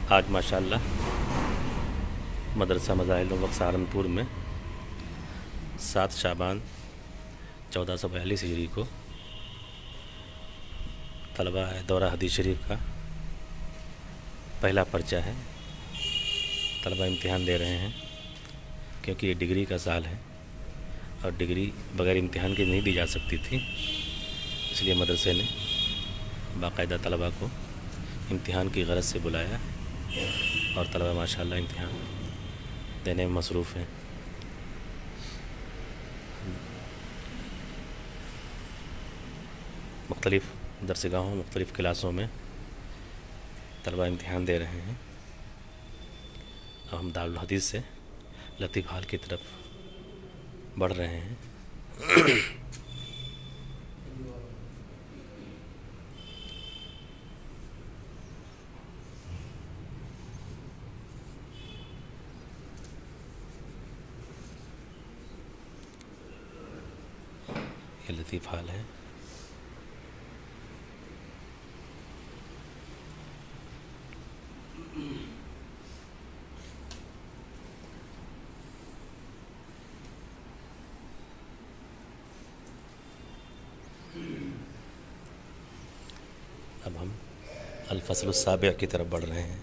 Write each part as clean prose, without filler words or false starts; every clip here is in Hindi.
आज माशाअल्लाह मदरसा मज़ाहिर वक्त सहारनपुर में 7 शाबान 1442 हिजरी को तलबा दौरा हदीस शरीफ का पहला पर्चा है। तलबा इम्तिहान दे रहे हैं क्योंकि ये डिग्री का साल है और डिग्री बग़ैर इम्तिहान के नहीं दी जा सकती थी, इसलिए मदरसे ने बाकायदा तलबा को इम्तिहान की गरज से बुलाया और तलबा माशाअल्लाह इम्तिहान देने में मसरूफ़ हैं। मुख्तलिफ़ दरसगाहों मुख्तलिफ़ क्लासों में तलबा इम्तिहान दे रहे हैं। अब हम दारुल हदीस से लतीफ़ हाल की तरफ बढ़ रहे हैं। ये लतीफ़ हाल है। अब हम अल-फ़स्ल अस-साबिअ की तरफ बढ़ रहे हैं।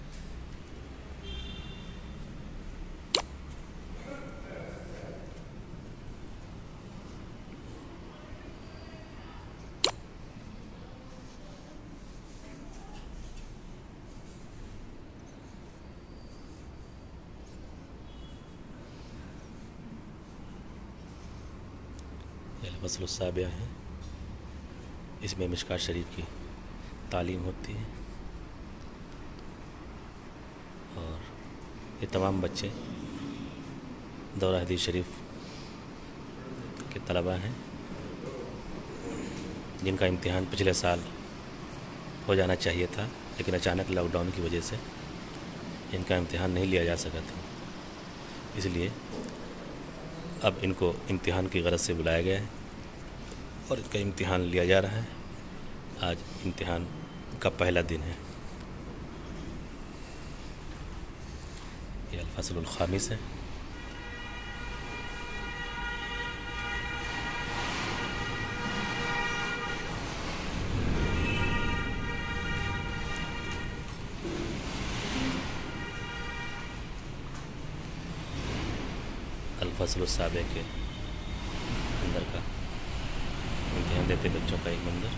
अल-फ़स्ल अस-साबिअ है, इसमें मिशकात शरीफ की तालीम होती है और ये तमाम बच्चे दौरा हदीस शरीफ के तलबा हैं जिनका इम्तिहान पिछले साल हो जाना चाहिए था, लेकिन अचानक लॉकडाउन की वजह से इनका इम्तिहान नहीं लिया जा सका था। इसलिए अब इनको इम्तिहान की गरज से बुलाया गया है और इनका इम्तिहान लिया जा रहा है। आज इम्तिहान का पहला दिन है। ये अल-फ़स्लुल ख़ामिस है। अल-फ़स्ल अस-साबिअ के अंदर का इम्तिहान देते बच्चों का एक मंज़र।